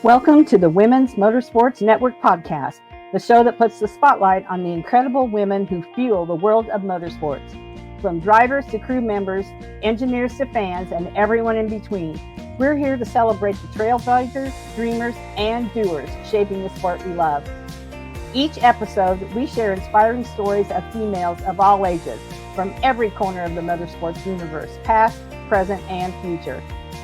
Welcome to the Women's Motorsports Network podcast, the show that puts the spotlight on the incredible women who fuel the world of motorsports. From drivers to crew members, engineers to fans, and everyone in between, we're here to celebrate the trailblazers, dreamers, and doers shaping the sport we love. Each episode, we share inspiring stories of females of all ages from every corner of the motorsports universe, past, present, and future.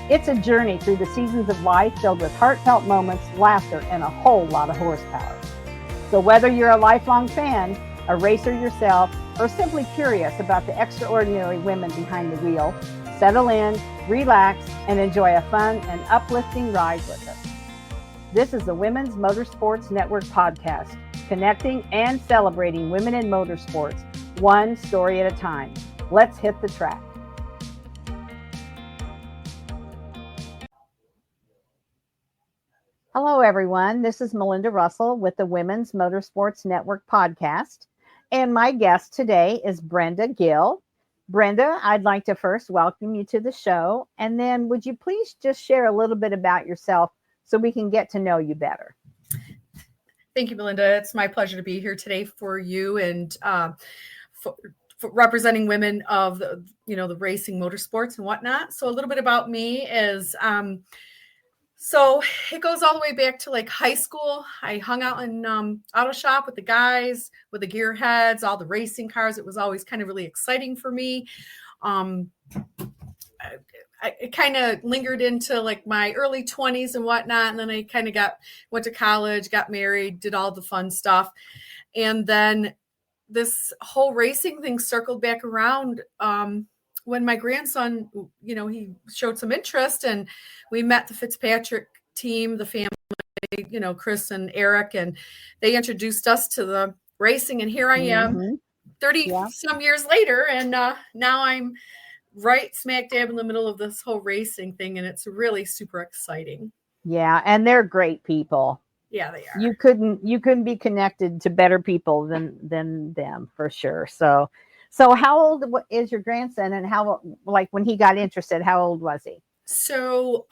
It's a journey through the seasons of life filled with heartfelt moments, laughter, and a whole lot of horsepower. So whether you're a lifelong fan, a racer yourself, or simply curious about the extraordinary women behind the wheel, settle in, relax, and enjoy a fun and uplifting ride with us. This is the Women's Motorsports Network podcast, connecting and celebrating women in motorsports, one story at a time. Let's hit the track. Hello, everyone. This is Melinda Russell with the Women's Motorsports Network podcast. And my guest today is Brenda Gill. Brenda, I'd like to first welcome you to the show. And then would you please just share a little bit about yourself so we can get to know you better? Thank you, Melinda. It's my pleasure to be here today for you and for representing women of the racing motorsports and whatnot. So a little bit about me is so it goes all the way back to like high school. I hung out in auto shop with the guys, with the gearheads, all the racing cars. It was always kind of really exciting for me. It kind of lingered into like my early 20s and whatnot. And then I kind of went to college, got married, did all the fun stuff. And then this whole racing thing circled back around when my grandson, he showed some interest, and we met the Fitzpatrick team, the family, Chris and Eric, and they introduced us to the racing. And here I am 30 some years later. And now I'm right smack dab in the middle of this whole racing thing. And it's really super exciting. Yeah. And they're great people. Yeah, they are. You couldn't be connected to better people than them, for sure. So how old is your grandson, and when he got interested, how old was he? So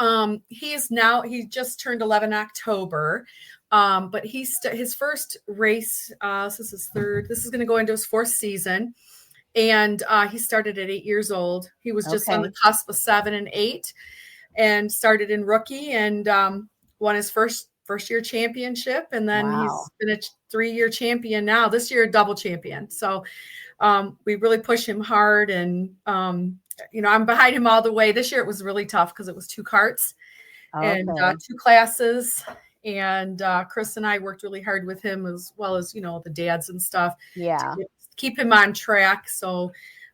he just turned 11 October. But his first race, this is his third, this is going to go into his fourth season. And he started at 8 years old. He was just on the cusp of 7 and 8 and started in rookie and won his first year championship. And then he's been a 3-year champion now, this year, a double champion. So we really push him hard, and I'm behind him all the way. This year it was really tough because it was 2 karts and 2 classes. And Chris and I worked really hard with him, as well as, the dads and stuff. Yeah. To keep him on track. So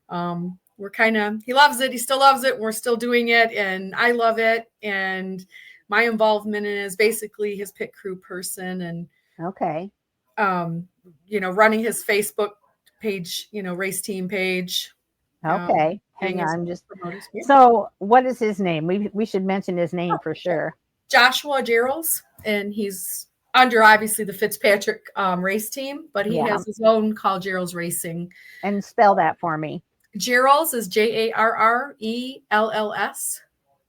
he loves it. He still loves it. We're still doing it, and I love it. And my involvement in it is basically his pit crew person, and running his Facebook page, race team page. Okay. Hang on. So what is his name? We should mention his name for sure. Joshua Gerals, and he's under obviously the Fitzpatrick race team, but he has his own called Gerals Racing. And spell that for me. Gerals is Jarrells,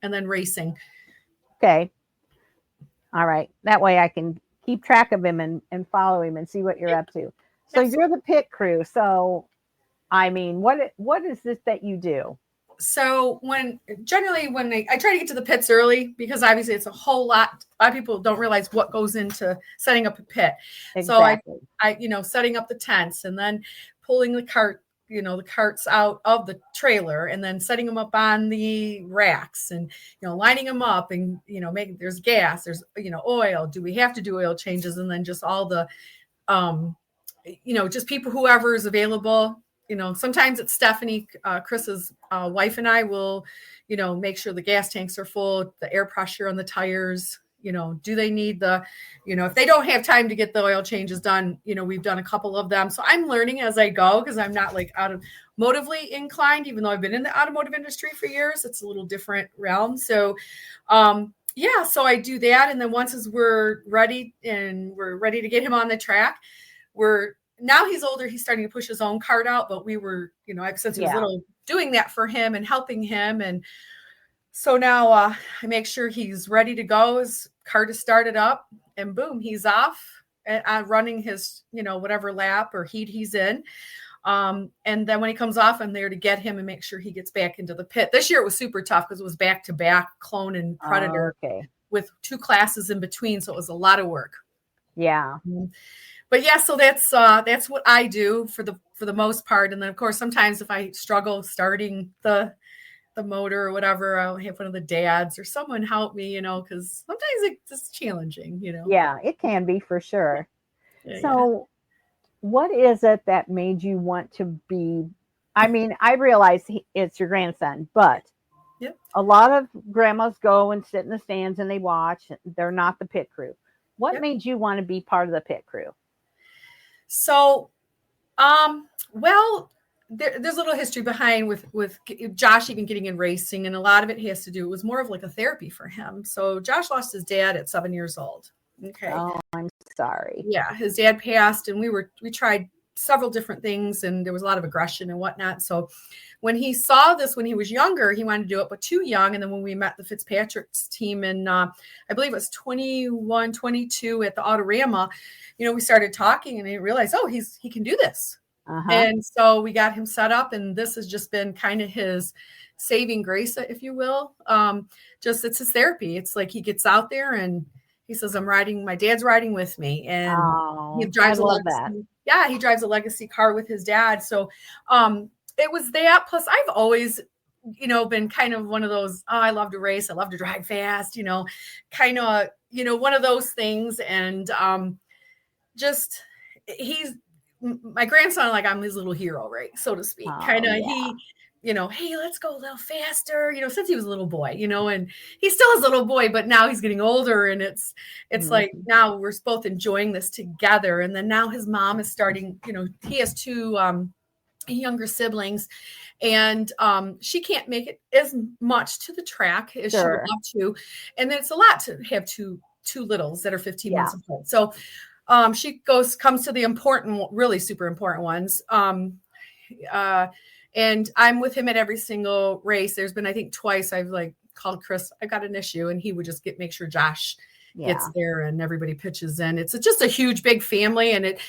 and then racing. Okay. All right. That way I can keep track of him and follow him and see what you're up to. So you're the pit crew. So, I mean, what is this that you do? So when I try to get to the pits early, because obviously it's a whole lot. A lot of people don't realize what goes into setting up a pit. Exactly. So I setting up the tents, and then pulling the carts out of the trailer, and then setting them up on the racks, and, lining them up, and, making, there's gas, there's, oil. Do we have to do oil changes? And then just all the, just people, whoever is available. Sometimes it's Stephanie, Chris's wife, and I will, make sure the gas tanks are full, the air pressure on the tires, do they need if they don't have time to get the oil changes done, we've done a couple of them. So I'm learning as I go, because I'm not like automotively inclined, even though I've been in the automotive industry for years. It's a little different realm. So, so I do that. And then once we're ready to get him on the track, now he's older, he's starting to push his own cart out, but we were, since he was little, doing that for him and helping him. And So now I make sure he's ready to go. His cart is started up, and boom, he's off and running his, whatever lap or heat he's in. And then when he comes off, I'm there to get him and make sure he gets back into the pit. This year it was super tough because it was back to back clone and predator with 2 classes in between. So it was a lot of work. Yeah. But yeah, so that's what I do for the most part. And then of course, sometimes if I struggle starting the motor or whatever, I'll have one of the dads or someone help me, because sometimes it's challenging, Yeah, it can be for sure. Yeah, so what is it that made you want to be, I mean, I realize it's your grandson, but Yep. a lot of grandmas go and sit in the stands and they watch. They're not the pit crew. What made you want to be part of the pit crew? So, well, there's a little history behind with Josh even getting in racing, and a lot of it has to do, it was more of like a therapy for him. So Josh lost his dad at 7 years old. Okay. Oh, I'm sorry. Yeah, his dad passed, and we tried several different things, and there was a lot of aggression and whatnot. So when he saw this when he was younger, he wanted to do it, but too young. And then when we met the Fitzpatrick's team in, I believe it was 21, 22 at the Autorama, we started talking, and he realized, oh, he can do this. And so we got him set up, and this has just been kind of his saving grace, if you will. Just it's his therapy. It's like he gets out there and he says, my dad's riding with me. And he drives he drives a legacy car with his dad. So it was that. Plus I've always, been kind of one of those, I love to race. I love to drive fast, kind of, one of those things. And just, he's my grandson, like I'm his little hero, right? So to speak, he, hey, let's go a little faster, since he was a little boy, and he's still a little boy, but now he's getting older, and it's like, now we're both enjoying this together. And then now his mom is starting, he has 2 younger siblings, and she can't make it as much to the track as she would love to. And then it's a lot to have two littles that are 15 months apart. So she comes to the important, really super important ones. And I'm with him at every single race. There's been, I think, twice I've called Chris, I got an issue, and he would just make sure Josh gets there and everybody pitches in. It's just a huge, big family. And it,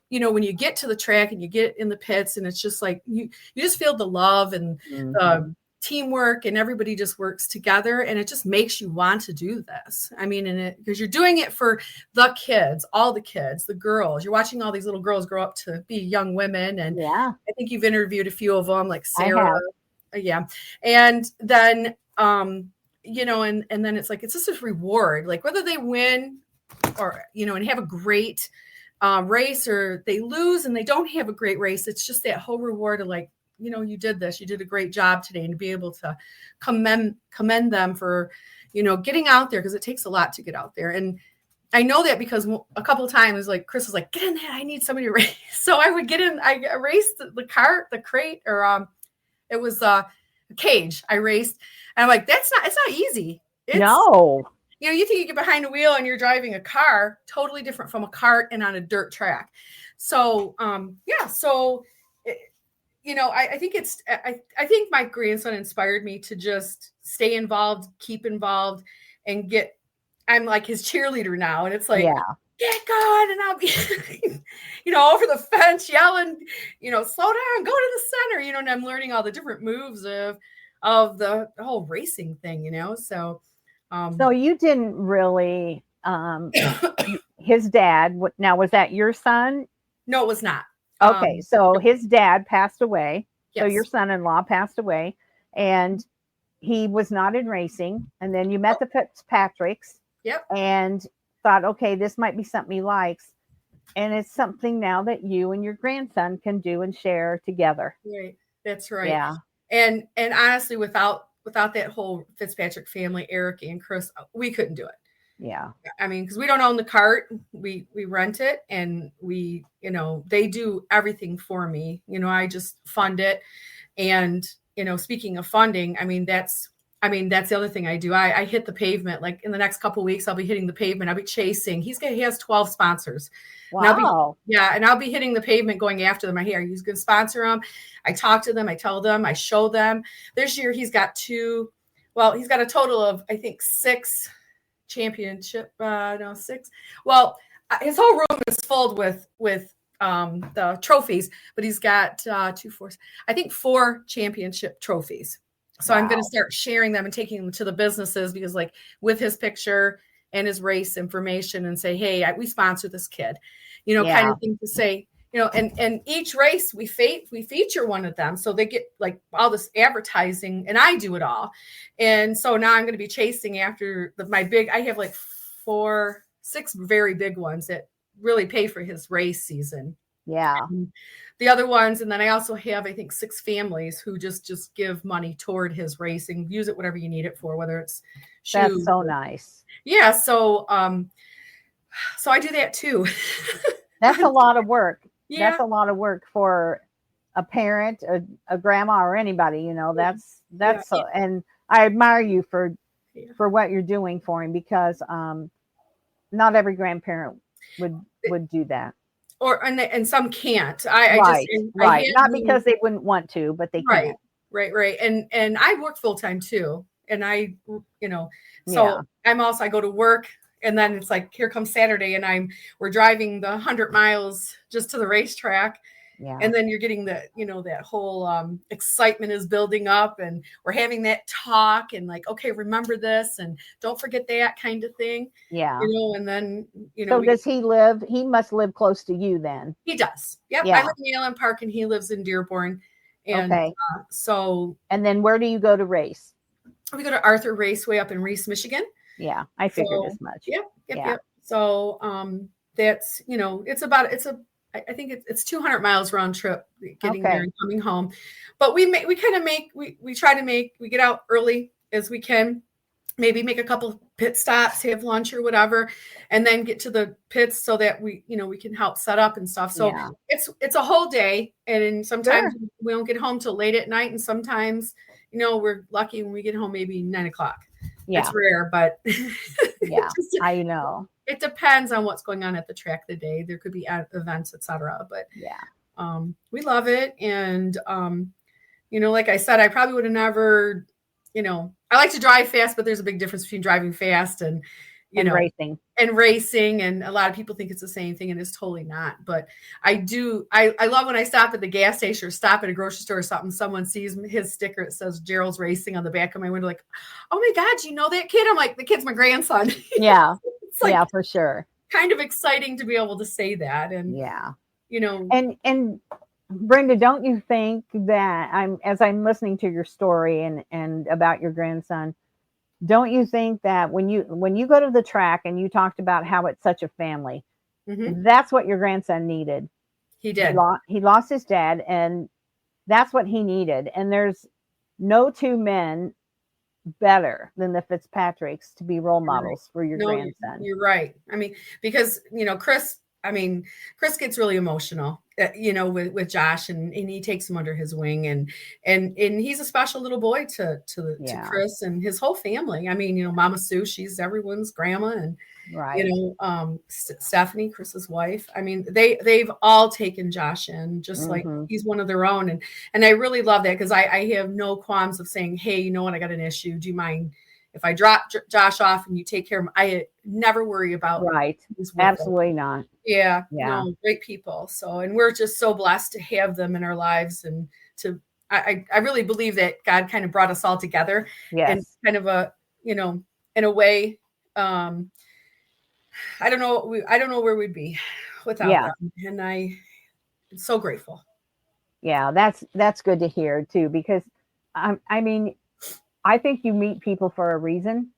when you get to the track and you get in the pits, and it's just like, you just feel the love and the teamwork, and everybody just works together, and it just makes you want to do this. I mean, because you're doing it for the kids, all the kids, the girls. You're watching all these little girls grow up to be young women, and I think you've interviewed a few of them, like Sarah. And then and then it's like, it's just a reward, like whether they win or and have a great race, or they lose and they don't have a great race. It's just that whole reward of like, you did this, you did a great job today, and to be able to commend them for, getting out there, because it takes a lot to get out there. And I know that because a couple of times, like Chris was like, get in there, I need somebody to race. So I would get in, I raced the crate, or it was a cage. I raced, and I'm like, it's not easy. No. You think you get behind a wheel and you're driving a car, totally different from a cart and on a dirt track. So, I think I think my grandson inspired me to just stay involved, keep involved, and I'm like his cheerleader now. And it's like, get going. And I'll be, over the fence yelling, slow down, go to the center, and I'm learning all the different moves of the whole racing thing, so. So you didn't really, his dad, now, was that your son? No, it was not. Okay, so his dad passed away. Yes. So your son-in-law passed away, and he was not in racing. And then you met the Fitzpatricks. Yep. And thought, okay, this might be something he likes. And it's something now that you and your grandson can do and share together. Right. That's right. Yeah. And honestly, without that whole Fitzpatrick family, Eric and Chris, we couldn't do it. Yeah. I mean, because we don't own the cart, we rent it, and we, they do everything for me. I just fund it. And, speaking of funding, that's the other thing I do. I hit the pavement. Like in the next couple of weeks, I'll be hitting the pavement. I'll be chasing. He has 12 sponsors. Wow. And I'll be hitting the pavement, going after them. Are you going to sponsor them? I talk to them. I tell them. I show them. This year, he's got 2 Well, he's got a total of, I think, 6 championship. No, 6. Well, his whole room is filled with the trophies, but he's got 2, 4, I think 4 championship trophies. So I'm going to start sharing them and taking them to the businesses, because like with his picture and his race information, and say, hey, we sponsor this kid, kind of thing to say, and each race we feature one of them. So they get like all this advertising, and I do it all. And so now I'm going to be chasing after I have like 6 very big ones that really pay for his race season. Yeah. And the other ones. And then I also have, I think, 6 families who just give money toward his racing, use it, whatever you need it for, whether it's shoes. That's so nice. Yeah. So I do that too. That's a lot of work. Yeah. That's a lot of work for a parent, a grandma, or anybody, that's so, and I admire you for what you're doing for him, because not every grandparent would do that. And some can't. Right. Not because they wouldn't want to, but they can't. Right. And I work full time too. And I go to work, and then it's like, here comes Saturday, and we're driving the 100 miles just to the racetrack. Yeah. And then you're getting that whole excitement is building up, and we're having that talk, and like, okay, remember this and don't forget that kind of thing. Yeah. And then, so does he live? He must live close to you then. He does. Yep. Yeah. I live in Allen Park, and he lives in Dearborn. And okay. And then where do you go to race? We go to Arthur Raceway up in Reese, Michigan. Yeah. I figured as much. Yep. So that's, I think it's 200 miles round trip getting there and coming home. But we try to get out early as we can, maybe make a couple pit stops, have lunch or whatever, and then get to the pits so that we can help set up and stuff. So it's a whole day. And sometimes we don't get home till late at night. And sometimes, we're lucky when we get home, maybe 9:00. Yeah. It's rare, but yeah, I know. It depends on what's going on at the track the day. There could be events, etc. But we love it. And, like I said, I probably would have never, I like to drive fast, but there's a big difference between driving fast and racing. And a lot of people think it's the same thing, and it's totally not. But I love when I stop at the gas station or stop at a grocery store or something, someone sees his sticker. It says Gerald's Racing on the back of my window. Like, oh my God, do you know that kid? I'm like, the kid's my grandson. Yeah. It's like, yeah, for sure. Kind of exciting to be able to say that. And, and Brenda, don't you think that as I'm listening to your story and about your grandson, don't you think that when you go to the track and you talked about how it's such a family, that's what your grandson needed? He did. He lost his dad, and that's what he needed. And there's no 2 men better than the Fitzpatricks to be role models for your grandson. You're right. I mean, because, Chris gets really emotional, with Josh, and he takes him under his wing, and he's a special little boy to Chris and his whole family. I mean, Mama Sue, she's everyone's grandma, and Stephanie, Chris's wife. I mean, they've all taken Josh in just like he's one of their own, and I really love that, because I have no qualms of saying, hey, you know what, I got an issue. Do you mind if I drop Josh off and you take care of him? I never worry about absolutely not. Yeah. No, great people. So, and we're just so blessed to have them in our lives, and I really believe that God kind of brought us all together. Yes. And kind of in a way, I don't know where we'd be without them. And I'm so grateful. Yeah, that's good to hear too, because I think you meet people for a reason.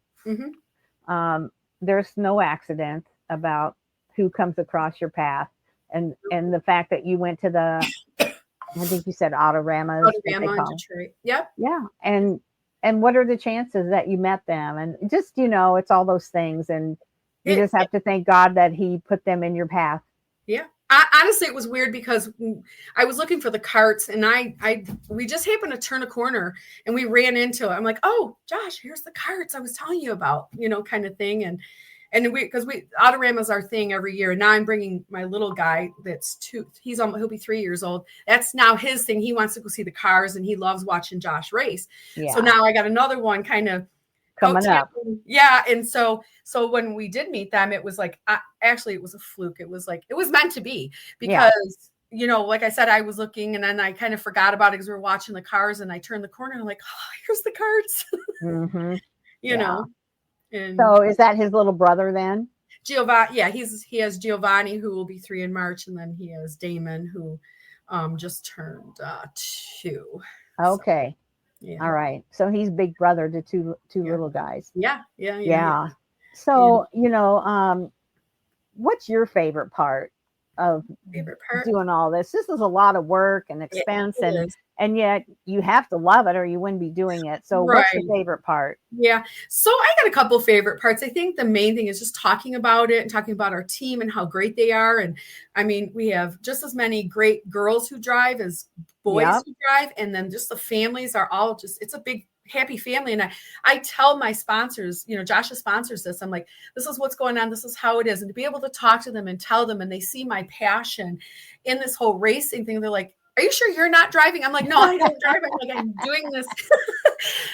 There's no accident about who comes across your path, and the fact that you went to the, I think you said Autorama in Detroit. Yep. Yeah. And what are the chances that you met them? And just, it's all those things. And you just have to thank God that he put them in your path. Yeah. Honestly, it was weird because I was looking for the carts, and we just happened to turn a corner and we ran into it. I'm like, oh, Josh, here's the carts I was telling you about, kind of thing. And because Autorama is our thing every year. And now I'm bringing my little guy that's 2. He'll be 3 years old. That's now his thing. He wants to go see the cars and he loves watching Josh race. Yeah. So now I got another one kind of coming up. Yeah. And so when we did meet them, it was like, actually it was a fluke. It was meant to be because, like I said, I was looking and then I kind of forgot about it because we were watching the cars and I turned the corner and I'm like, oh, here's the cards, Mm-hmm. you know? And so is that his little brother then? Giovanni. Yeah. He has Giovanni who will be 3 in March. And then he has Damon who just turned 2. Okay. So, yeah. All right. So he's big brother to two little guys. Yeah. So, what's your favorite part of doing all this? This is a lot of work and expense and yet you have to love it or you wouldn't be doing it. So what's your favorite part? Yeah. So I got a couple of favorite parts. I think the main thing is just talking about it and talking about our team and how great they are. And I mean, we have just as many great girls who drive as boys who drive. And then just the families are all it's a big happy family. And I tell my sponsors, Joshua sponsors this. I'm like, this is what's going on. This is how it is. And to be able to talk to them and tell them, and they see my passion in this whole racing thing. They're like, are you sure you're not driving? I'm like, no, I don't drive. I'm like, I'm doing this.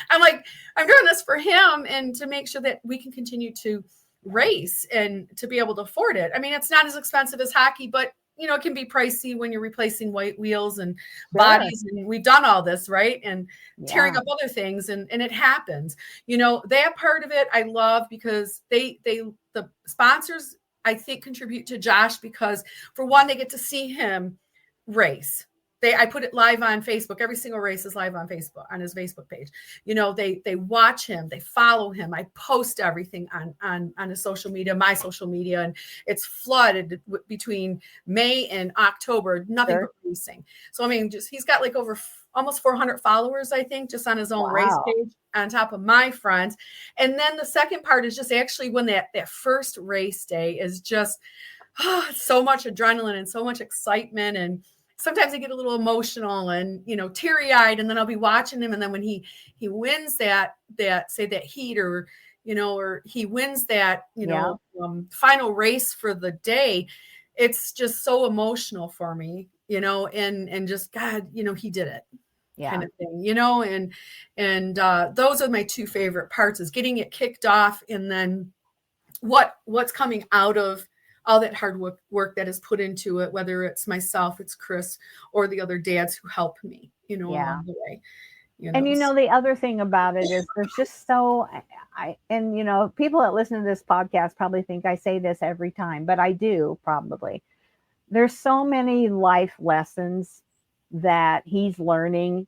I'm like, I'm doing this for him and to make sure that we can continue to race and to be able to afford it. I mean, it's not as expensive as hockey, but it can be pricey when you're replacing white wheels and bodies. And we've done all this, right? And tearing up other things. And it happens, that part of it I love because the sponsors, I think, contribute to Josh because for one, they get to see him race. I put it live on Facebook. Every single race is live on Facebook, on his Facebook page. They watch him, they follow him. I post everything on his social media, my social media, and it's flooded between May and October, nothing but racing. So, I mean, he's got like over almost 400 followers, I think, just on his own race page on top of my friends. And then the second part is just actually when that first race day is just so much adrenaline and so much excitement. And sometimes I get a little emotional and, teary-eyed, and then I'll be watching him. And then when he wins that heat or he wins that, final race for the day, it's just so emotional for me, and just, God, he did it kind of thing, and those are my 2 favorite parts is getting it kicked off. And then what's coming out of all that hard work that is put into it, whether it's myself, it's Chris, or the other dads who help me, along the way. And the other thing about it is there's just people that listen to this podcast probably think I say this every time, but I do probably. There's so many life lessons that he's learning,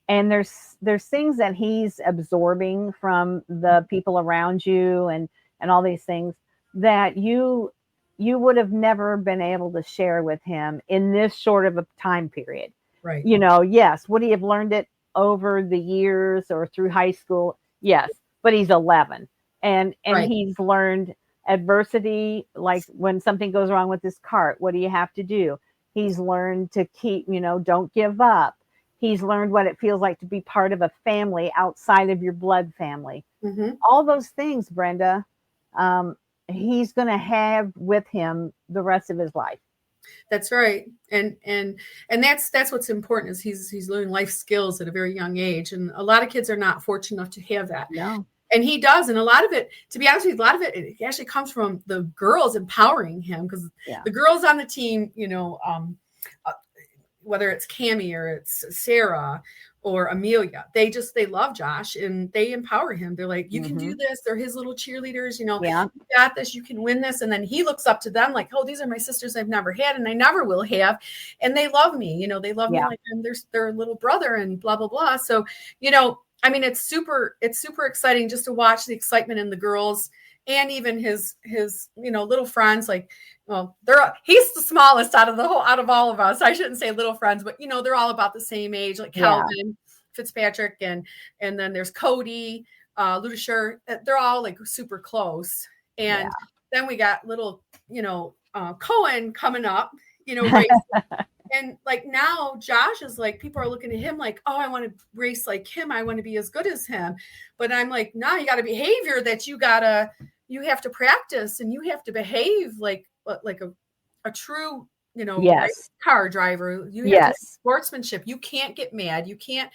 and there's things that he's absorbing from the people around you and all these things that you would have never been able to share with him in this short of a time period. Right. Yes. Would he have learned it over the years or through high school? Yes. But he's 11 and he's learned adversity. Like when something goes wrong with his cart, what do you have to do? He's learned to keep, don't give up. He's learned what it feels like to be part of a family outside of your blood family. Mm-hmm. All those things, Brenda, he's going to have with him the rest of his life. That's right. And that's what's important is he's learning life skills at a very young age. And a lot of kids are not fortunate enough to have that. No. And he does. And a lot of it, to be honest with you, it actually comes from the girls empowering him because the girls on the team, whether it's Cammie or it's Sarah or Amelia, they love Josh and they empower him. They're like, you can do this. They're his little cheerleaders, you got this, you can win this. And then he looks up to them like, oh, these are my sisters I've never had and I never will have. And they love me, they love me like I'm their little brother and blah, blah, blah. So, I mean, it's super exciting just to watch the excitement in the girls and even his little friends. Like, well, he's the smallest out of all of us. I shouldn't say little friends, but they're all about the same age, like Calvin, Fitzpatrick, and then there's Cody, Ludisher. They're all like super close. And then we got little, Cohen coming up, racing. And like now Josh is like, people are looking at him like, oh, I want to race like him. I want to be as good as him. But I'm like, no, you got a behavior that you gotta you have to practice and you have to behave like a true, race Yes. car driver. You have to have Yes. sportsmanship. You can't get mad. You can't,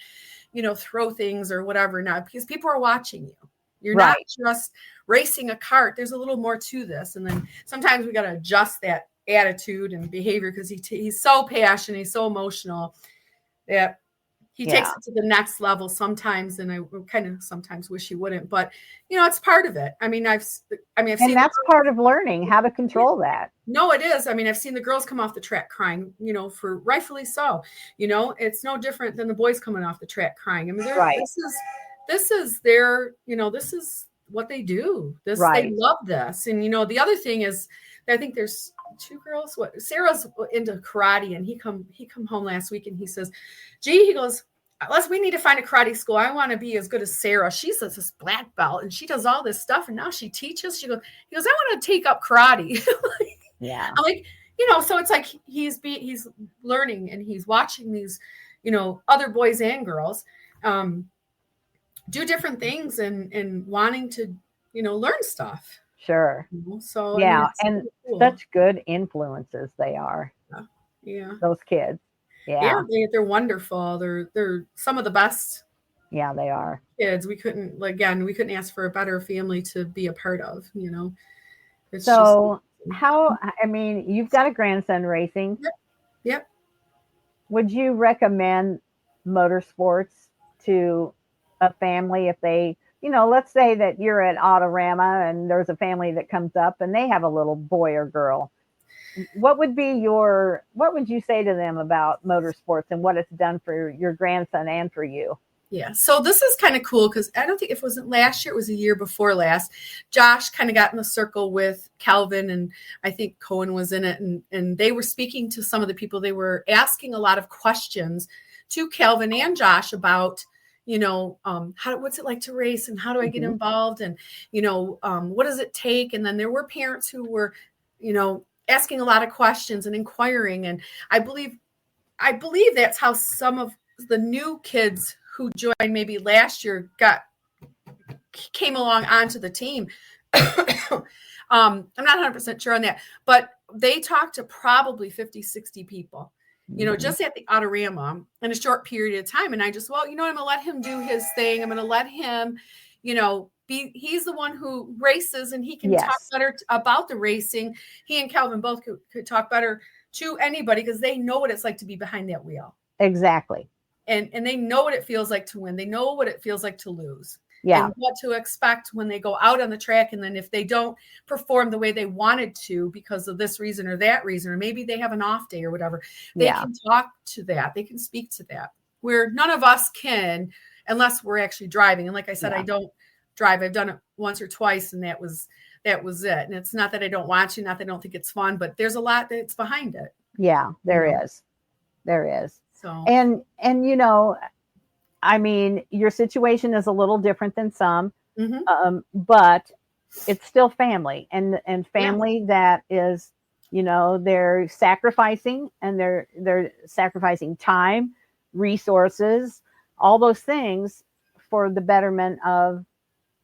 throw things or whatever now, because people are watching you. You're not Right. just racing a cart. There's a little more to this. And then sometimes we got to adjust that attitude and behavior, because he's so passionate, he's so emotional that he takes it to the next level sometimes. And I kind of sometimes wish he wouldn't, but it's part of it. I mean, I've And seen that's part of learning how to control that. No, it is. I mean, I've seen the girls come off the track crying, for rightfully so. It's no different than the boys coming off the track crying. I mean, Right. this is their, this is what they do. They love this. And the other thing is, I think there's two girls. Sarah's into karate, and he come home last week and he says, "Gee," he goes, we need to find a karate school. I want to be as good as Sarah. She's this black belt and she does all this stuff, and now she teaches." He goes, "I want to take up karate." Yeah. I'm like, so it's like he's learning, and he's watching these, other boys and girls do different things and wanting to, learn stuff. Sure. So yeah, I mean, and really cool. Such good influences they are. Yeah. Those kids. Yeah. They're wonderful. They're some of the best. Yeah, they are. Kids. We couldn't ask for a better family to be a part of, It's so you've got a grandson racing. Yep. Would you recommend motorsports to a family if they, let's say that you're at Autorama and there's a family that comes up and they have a little boy or girl? What would you say to them about motorsports and what it's done for your grandson and for you? Yeah. So this is kind of cool, because I don't think, if it wasn't last year, it was a year before last. Josh kind of got in the circle with Calvin, and I think Cohen was in it, and they were speaking to some of the people. They were asking a lot of questions to Calvin and Josh about, what's it like to race, and how do I get involved, and, what does it take? And then there were parents who were, asking a lot of questions and inquiring. And I believe that's how some of the new kids who joined maybe last year came along onto the team. I'm not 100% sure on that, but they talked to probably 50, 60 people, just at the Autorama in a short period of time. And I just, I'm going to let him do his thing. I'm going to let him, he's the one who races, and he can talk better about the racing. He and Calvin both could talk better to anybody, because they know what it's like to be behind that wheel. Exactly. And they know what it feels like to win. They know what it feels like to lose. Yeah. And what to expect when they go out on the track. And then if they don't perform the way they wanted to because of this reason or that reason, or maybe they have an off day or whatever, they can talk to that. They can speak to that, where none of us can, unless we're actually driving. And like I said, I don't drive. I've done it once or twice, and that was it. And it's not that I don't want to, not that I don't think it's fun, but there's a lot that's behind it. Yeah, there is. So, and your situation is a little different than some, but it's still family, and family that is, they're sacrificing, and they're sacrificing time, resources, all those things for the betterment of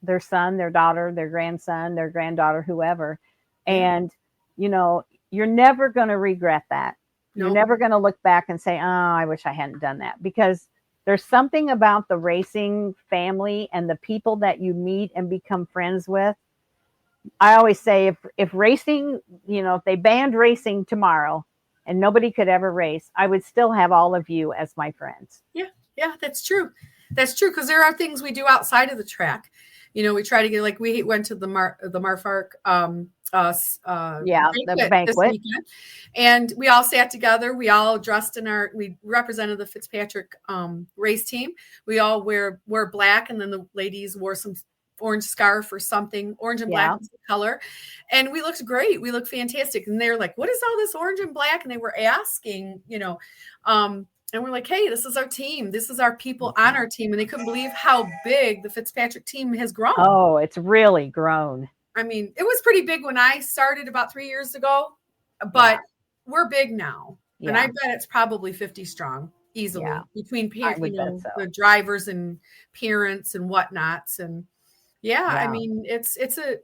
their son, their daughter, their grandson, their granddaughter, whoever. And, you're never going to regret that. You're never going to look back and say, "Oh, I wish I hadn't done that," because there's something about the racing family and the people that you meet and become friends with. I always say, if racing, if they banned racing tomorrow and nobody could ever race, I would still have all of you as my friends. Yeah, that's true. Because there are things we do outside of the track. We try to get, we went to the Marfark the banquet this weekend, and we all sat together. We all dressed we represented the Fitzpatrick race team. We all wear black, and then the ladies wore some orange scarf or something. Orange and black is the color, and we looked great. We looked fantastic. And they're like, "What is all this orange and black?" And they were asking, and we're like, "Hey, this is our team. This is our people on our team." And they couldn't believe how big the Fitzpatrick team has grown. Oh, it's really grown. I mean, it was pretty big when I started about 3 years ago, but we're big now. Yeah. And I bet it's probably 50 strong easily between the drivers and parents and whatnots. And, Yeah, I Yeah. mean,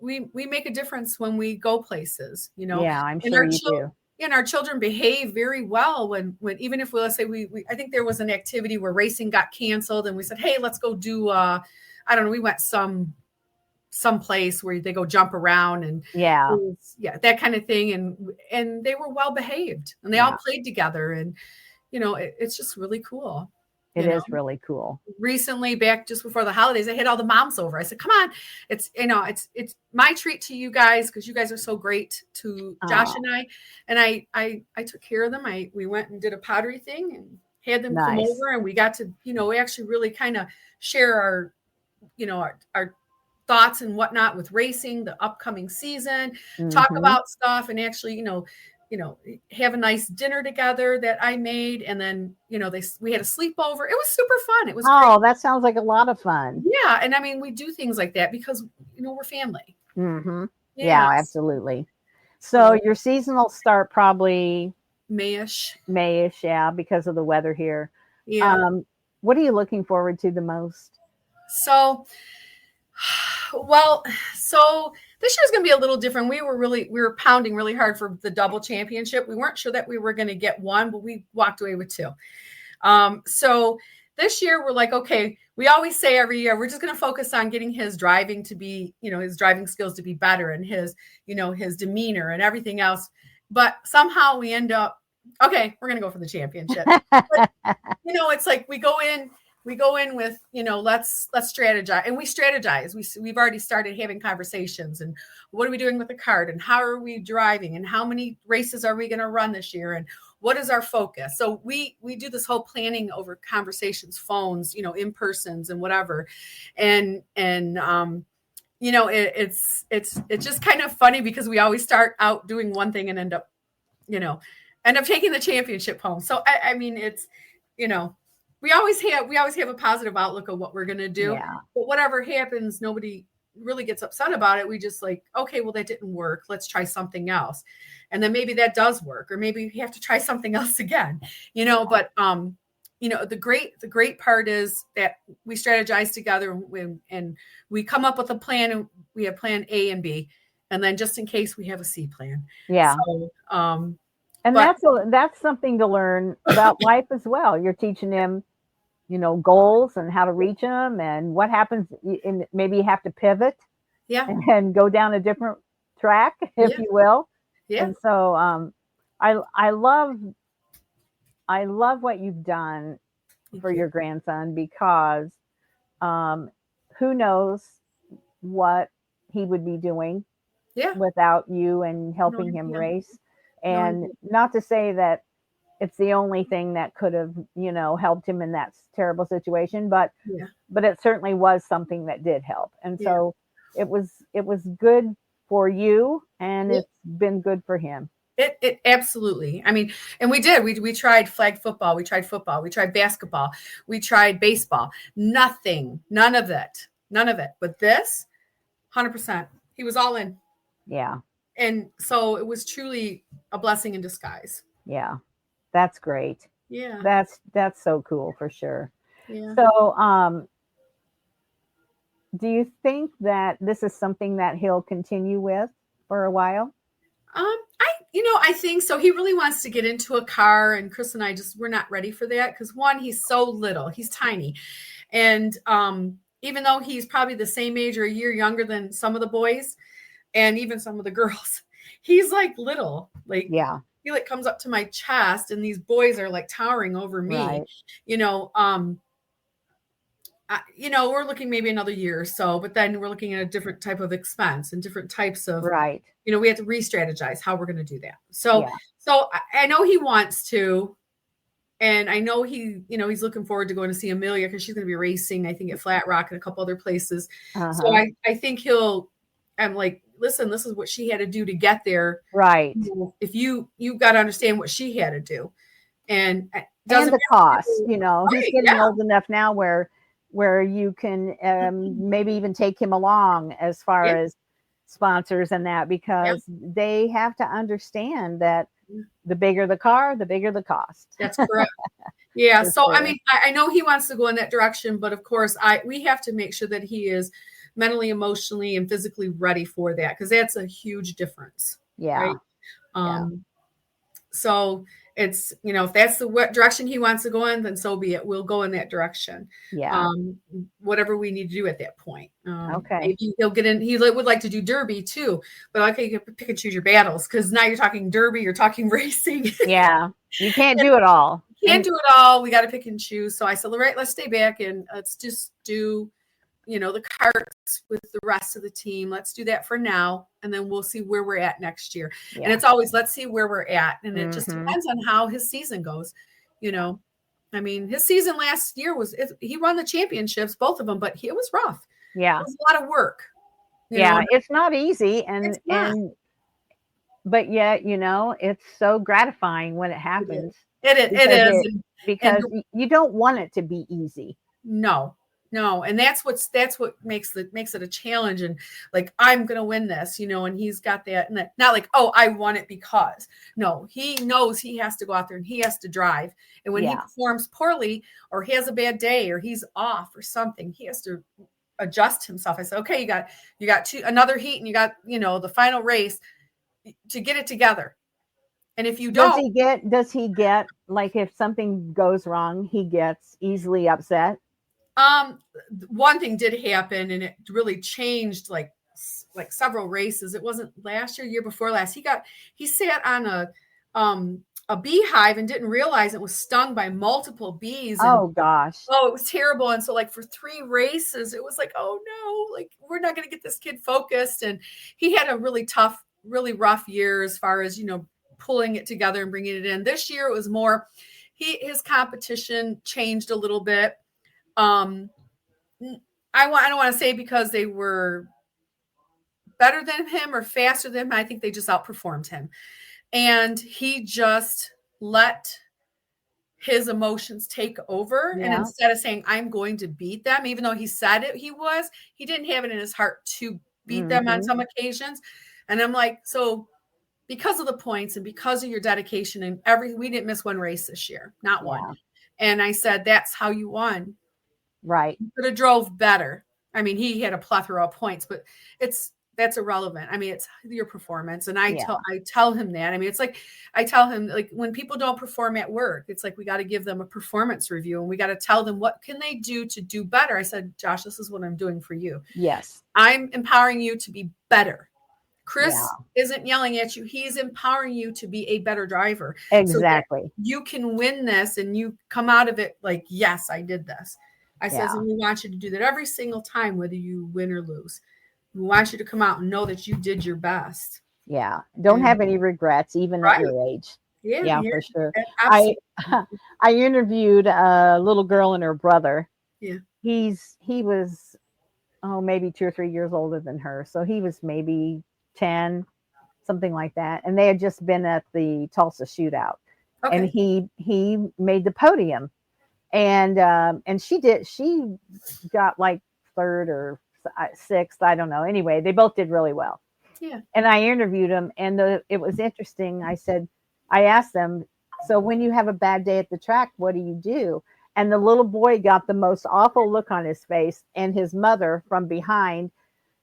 we make a difference when we go places, Yeah, I'm and sure you do. our children behave very well when even if let's say we I think there was an activity where racing got canceled and we said, hey, let's go do I don't know, we went some place where they go jump around and Yeah. that kind of thing, and they were well behaved and they all Yeah. played together, and it's just really cool. It is really cool. Recently, back just before the holidays, I had all the moms over. I said, come on, it's my treat to you guys because you guys are so great to Josh and I. And I took care of them. We went and did a pottery thing and had them come Nice. over, and we got to we actually really kind of share our thoughts and whatnot with racing, the upcoming season, talk about stuff, and actually have a nice dinner together that I made, and then we had a sleepover. It was super fun. It was great. That sounds like a lot of fun. Yeah, and I mean, we do things like that because we're family. Yeah, absolutely. So your season will start probably Mayish, yeah, because of the weather here. Yeah. What are you looking forward to the most? So this year's going to be a little different. We were pounding really hard for the double championship. We weren't sure that we were going to get one, but we walked away with two. So this year we're like, okay, we always say every year, we're just going to focus on getting his driving to be, his driving skills to be better, and his demeanor and everything else. But somehow we end up, okay, we're going to go for the championship. But, it's like we go in with, let's strategize, and we strategize. We've already started having conversations, and what are we doing with the cart, and how are we driving, and how many races are we going to run this year, and what is our focus? So we do this whole planning over conversations, phones, in persons and whatever. And it's just kind of funny because we always start out doing one thing and end up taking the championship home. So I mean, it's, we always have a positive outlook of what we're going to do, but whatever happens, nobody really gets upset about it. We just like, okay, well, that didn't work. Let's try something else. And then maybe that does work, or maybe we have to try something else again, but, the great part is that we strategize together, and we come up with a plan, and we have plan A and B, and then just in case we have a C plan. Yeah. So, and that's something to learn about life as well. You're teaching him, goals and how to reach them, and what happens. And maybe you have to pivot, and go down a different track, if you will. Yeah. And so, I love what you've done for your grandson, because, who knows what he would be doing without you and helping him race. And not to say that it's the only thing that could have, helped him in that terrible situation, but it certainly was something that did help. And so it was good for you, and it's been good for him. It absolutely. I mean, and we tried flag football. We tried football. We tried basketball. We tried baseball. None of it. But this, 100%. He was all in. Yeah. And so it was truly a blessing in disguise. Yeah. That's great. Yeah. That's so cool, for sure. Yeah. So, do you think that this is something that he'll continue with for a while? I think so. He really wants to get into a car, and Chris and I we're not ready for that, because one, he's so little, he's tiny. And even though he's probably the same age or a year younger than some of the boys and even some of the girls, he's like little, like, he like comes up to my chest, and these boys are like towering over me. Right. We're looking maybe another year or so, but then we're looking at a different type of expense and different types of, we have to re-strategize how we're going to do that. So I know he wants to, and I know he's looking forward to going to see Amelia, because she's going to be racing, I think, at Flat Rock and a couple other places. So I think I'm like, listen, this is what she had to do to get there. Right. If you got to understand what she had to do, and the cost, he's getting old enough now where you can maybe even take him along as far as sponsors and that, because they have to understand that the bigger the car, the bigger the cost. That's correct. Yeah. So, I mean, I know he wants to go in that direction, but of course we have to make sure that he is mentally, emotionally, and physically ready for that, because that's a huge difference. Yeah. Right. Yeah. So it's, if that's the direction he wants to go in, then so be it. We'll go in that direction. Yeah. Whatever we need to do at that point. Okay. Maybe he'll get in. He would like to do derby too, but okay, you can pick and choose your battles, because now you're talking derby, you're talking racing. Yeah. You can't do it all. Can't do it all. We got to pick and choose. So I said, all right, let's stay back and let's just do, the carts with the rest of the team. Let's do that for now. And then we'll see where we're at next year. Yeah. And it's always, let's see where we're at. And it just depends on how his season goes. I mean, his season last year he won the championships, both of them, but it was rough. Yeah. It was a lot of work. It's not easy. But yet, it's so gratifying when it happens. It is. Because you don't want it to be easy. No. And that's what makes it a challenge. And like, I'm going to win this, and he's got that, and that, not like, oh, I won it because. No, he knows he has to go out there and he has to drive. And when he performs poorly or he has a bad day or he's off or something, he has to adjust himself. I said, okay, you got another heat, and you got, the final race to get it together. And if you don't, does he get like, if something goes wrong, he gets easily upset? One thing did happen, and it really changed like several races. It wasn't last year before last. He sat on a beehive and didn't realize it was stung by multiple bees. Oh gosh. Oh, it was terrible. And so like for 3 races, it was like, oh no, like we're not going to get this kid focused. And he had a really tough, really rough year as far as, pulling it together and bringing it in. This year it was more, his competition changed a little bit. I don't want to say because they were better than him or faster than him. I think they just outperformed him. And he just let his emotions take over. Yeah. And instead of saying, I'm going to beat them, even though he said it, he didn't have it in his heart to beat them on some occasions. And I'm like, so because of the points and because of your dedication and we didn't miss one race this year, not one. And I said, that's how you won. Right. You could have drove better. I mean, he had a plethora of points, but that's irrelevant. I mean, it's your performance. And I tell him that. I mean, it's like, I tell him, like, when people don't perform at work, it's like, we got to give them a performance review and we got to tell them what can they do to do better. I said, Josh, this is what I'm doing for you. Yes. I'm empowering you to be better. Chris isn't yelling at you. He's empowering you to be a better driver. Exactly. So you can win this and you come out of it like, yes, I did this. I says, and we want you to do that every single time, whether you win or lose. We want you to come out and know that you did your best. Yeah. Don't have any regrets, even at your age. Yeah, for sure. I interviewed a little girl and her brother. Yeah. He was, maybe 2 or 3 years older than her. So he was maybe 10, something like that. And they had just been at the Tulsa shootout. Okay. And he made the podium. And she got like 3rd or 6th. I don't know. Anyway, they both did really well. Yeah. And I interviewed them and it was interesting. I asked them, so when you have a bad day at the track, what do you do? And the little boy got the most awful look on his face. And his mother from behind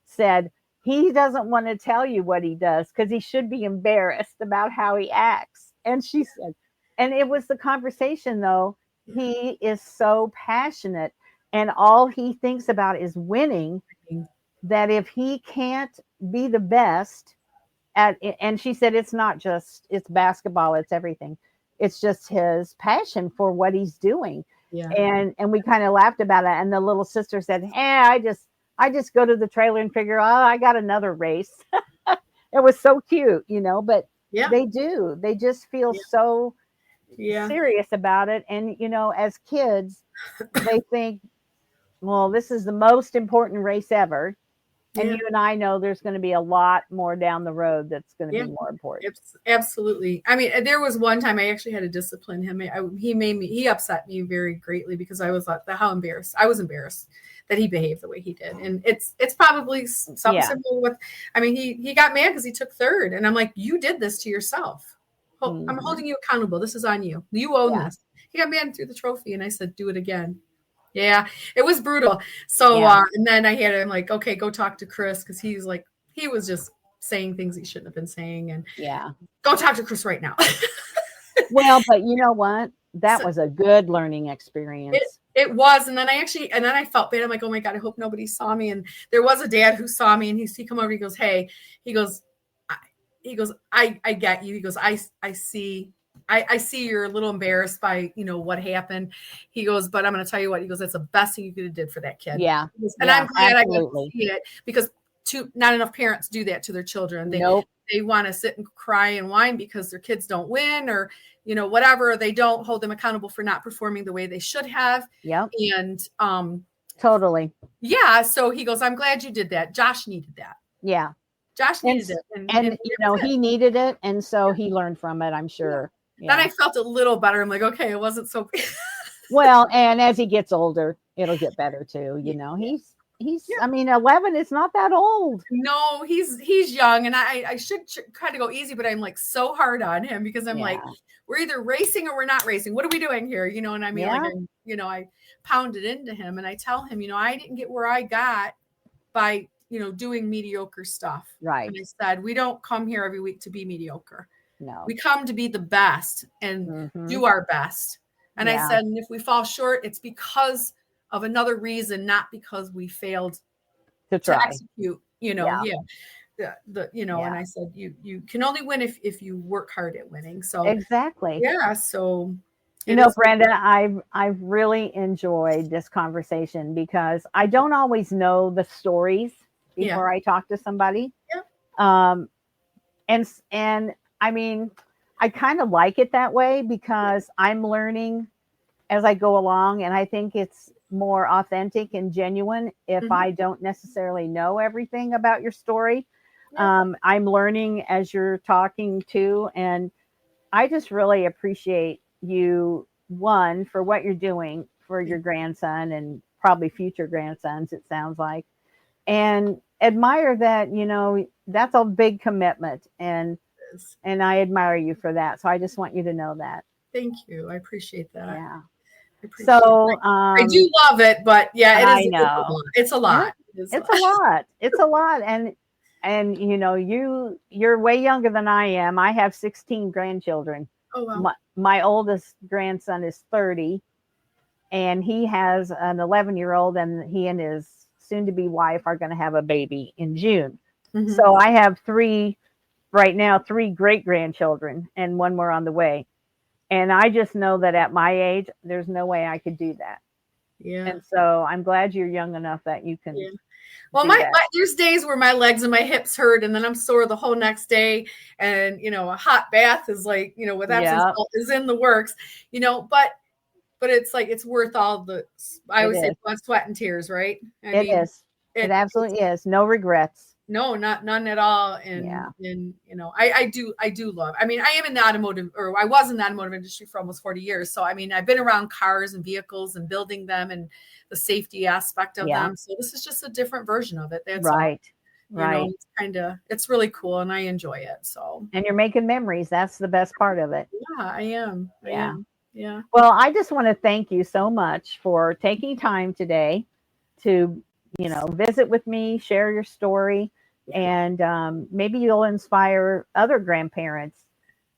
said, he doesn't want to tell you what he does because he should be embarrassed about how he acts. And she said, and it was the conversation though, he is so passionate and all he thinks about is winning, that if he can't be the best at it, and she said, it's basketball, it's everything. It's just his passion for what he's doing. Yeah. And we kind of laughed about it. And the little sister said, I just go to the trailer and figure, I got another race. It was so cute, but they just feel so serious about it. And, as kids, they think, well, this is the most important race ever. And you and I know there's going to be a lot more down the road that's going to be more important. Absolutely. I mean, there was one time I actually had to discipline him. He upset me very greatly because I was like, I was embarrassed that he behaved the way he did. And it's probably something similar with, I mean, he got mad because he took 3rd. And I'm like, you did this to yourself. I'm holding you accountable. This is on you. You own this. He got mad and threw the trophy. And I said, do it again. Yeah, it was brutal. So, Yeah. and then I had him like, okay, go talk to Chris because he's like, he was just saying things he shouldn't have been saying, and Yeah. go talk to Chris right now. Well, but you know what? That So was a good learning it experience. it was, and then I felt bad. I'm like, oh my god, I hope nobody saw me. And there was a dad who saw me, and he come over. He goes, hey, he goes, I, I get you. He goes, I see. I see you're a little embarrassed by what happened. He goes, but I'm going to tell you what. He goes, that's the best thing you could have did for that kid. Yeah. And I'm Yeah, glad I got to absolutely. see it because not enough parents do that to their children. Nope. They want to sit and cry and whine because their kids don't win or whatever. They don't hold them accountable for not performing the way they should have. Yep. And Totally. yeah, so he goes, I'm glad you did that. Josh needed that. Yeah. Josh And needed it. And and that was it. he needed it, and so he learned from it, I'm Yeah. sure. Then Yeah. I felt a little better. I'm like, okay, it wasn't so Well, and as he gets older, it'll get better too. yeah. He's Yeah. I mean, 11 is not that old. No, he's young, and I should try to go easy, but I'm like so hard on him because I'm like, Yeah. we're either racing or we're not racing. What are we doing here? And I mean, like, Yeah. I pound it into him, and I tell him, I didn't get where I got by doing mediocre stuff. Right. And I said, we don't come here every week to be mediocre. No. We come to be the best and do our best. And I Yeah. said, and if we fall short, it's because of another reason, not because we failed To to try. execute, Yeah. and I said, you can only win if you work hard at winning. So Exactly. yeah, so Brenda, I've really enjoyed this conversation because I don't always know the stories before I talk to somebody. Yeah. And I mean, I kind of like it that way because I'm learning as I go along, and I think it's more authentic and genuine if I don't necessarily know everything about your story. Yeah. I'm learning as you're talking too, and I just really appreciate you, one, for what you're doing for your grandson and probably future grandsons, it sounds like, and admire that, that's a big commitment, and I admire you for that. So I just want you to know that. Thank you. I appreciate that. Yeah. So I do love it, but yeah, I know it's a lot. It's a lot. It's a lot. And you're way younger than I am. I have 16 grandchildren. Oh wow. My oldest grandson is 30, and he has an 11-year-old, and he and his soon-to-be wife are going to have a baby in June. Mm-hmm. So I have three great-grandchildren and one more on the way. And I just know that at my age, there's no way I could do that. Yeah. And so I'm glad you're young enough that you can. Yeah. Well, there's days where my legs and my hips hurt, and then I'm sore the whole next day. And a hot bath is like, with Epsom salt is in the works, but it's like it's worth all the. I always say blood, sweat, and tears, right? It is. It absolutely is. No regrets. No, none at all. And I do love. I mean, I am in the automotive, or I was in the automotive industry for almost 40 years. So I mean, I've been around cars and vehicles and building them and the safety aspect of them. So this is just a different version of it. That's right. All. Right. It's really cool, and I enjoy it. So. And you're making memories. That's the best part of it. Yeah, I am. Yeah. Yeah. Well, I just want to thank you so much for taking time today to, visit with me, share your story. And maybe you'll inspire other grandparents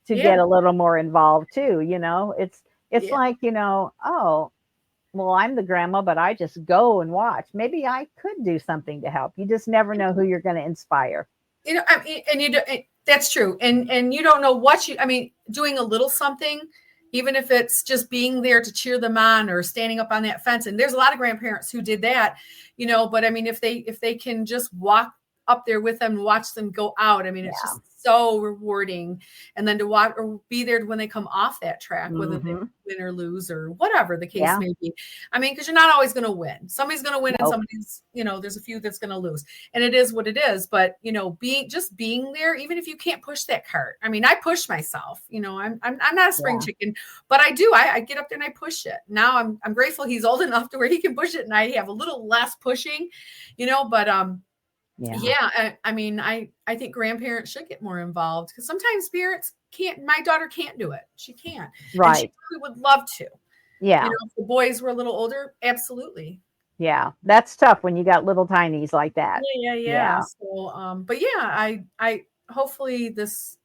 to get a little more involved too. It's like, oh, well, I'm the grandma, but I just go and watch. Maybe I could do something to help. You just never know who you're going to inspire. That's true. And you don't know what doing a little something, even if it's just being there to cheer them on or standing up on that fence. And there's a lot of grandparents who did that, but I mean, if they can just walk up there with them and watch them go out. I mean, it's just so rewarding. And then to watch or be there when they come off that track, whether they win or lose or whatever the case may be. I mean, because you're not always going to win. Somebody's going to win and somebody's, there's a few that's going to lose. And it is what it is. But, being there, even if you can't push that cart. I mean, I push myself, I'm not a spring chicken, but I do. I get up there and I push it. Now I'm grateful he's old enough to where he can push it and I have a little less pushing, but I mean, I think grandparents should get more involved because sometimes parents can't. My daughter can't do it. She can't. Right. And she really would love to. Yeah. If the boys were a little older, absolutely. Yeah. That's tough when you got little tinies like that. Yeah. Yeah. So, but yeah, I hopefully this,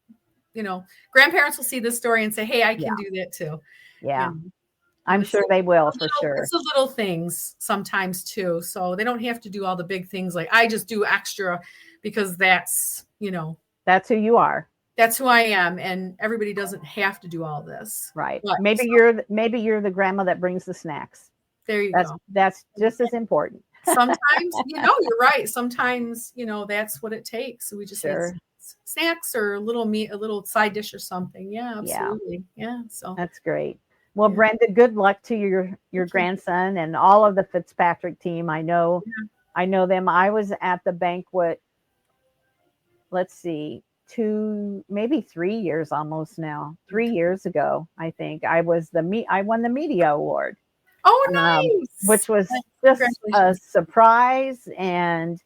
grandparents will see this story and say, hey, I Yeah. can do that too. Yeah. And I'm it's sure they will for it's sure. the little things sometimes too. So they don't have to do all the big things. Like I just do extra because that's That's who you are. that's who I am, and everybody doesn't have to do all this. Right. But Maybe you're the grandma that brings the snacks. there you go. That's just as important. Sometimes, you're right. Sometimes, that's what it takes. So we just need Sure. snacks or a little meat, a little side dish or something. Yeah, Yeah. absolutely. Yeah. So That's great. Well, yeah. Brenda, good luck to your Thank you. grandson and all of the Fitzpatrick team. I know them. I was at the banquet, let's see, maybe 3 years almost now. 3 years ago, I think. I won the media award. Oh, nice. Which was just a surprise, and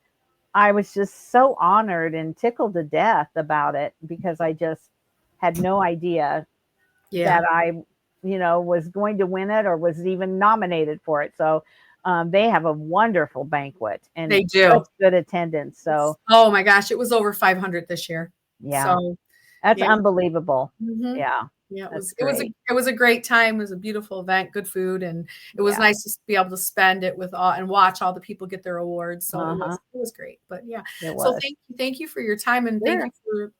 I was just so honored and tickled to death about it because I just had no idea that I, was going to win it or was even nominated for it. So they have a wonderful banquet and they do good attendance. So oh my gosh, it was over 500 this year. Yeah, so that's unbelievable. Mm-hmm. Yeah, it was a great time. It was a beautiful event, good food, and it was nice to be able to spend it with all and watch all the people get their awards. So it was great. But yeah, so thank you for your time, and thank you for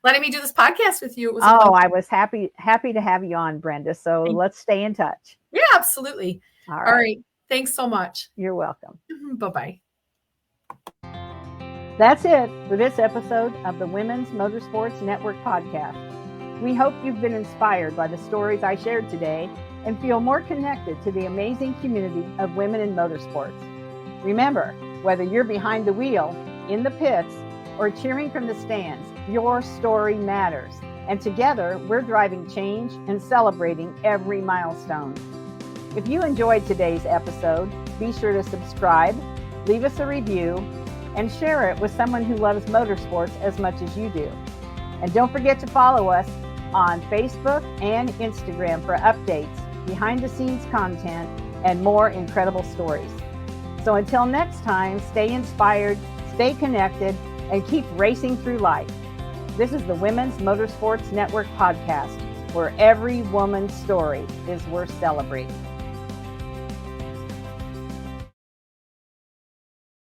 letting me do this podcast with you. It was I was happy to have you on, Brenda. So let's stay in touch. Yeah, absolutely. All right. Thanks so much. You're welcome. Bye-bye. That's it for this episode of the Women's Motorsports Network podcast. We hope you've been inspired by the stories I shared today and feel more connected to the amazing community of women in motorsports. Remember, whether you're behind the wheel, in the pits, or cheering from the stands, your story matters. And together, we're driving change and celebrating every milestone. If you enjoyed today's episode, be sure to subscribe, leave us a review, and share it with someone who loves motorsports as much as you do. And don't forget to follow us on Facebook and Instagram for updates, behind-the-scenes content, and more incredible stories. So until next time, stay inspired, stay connected, and keep racing through life. This is the Women's Motorsports Network podcast, where every woman's story is worth celebrating.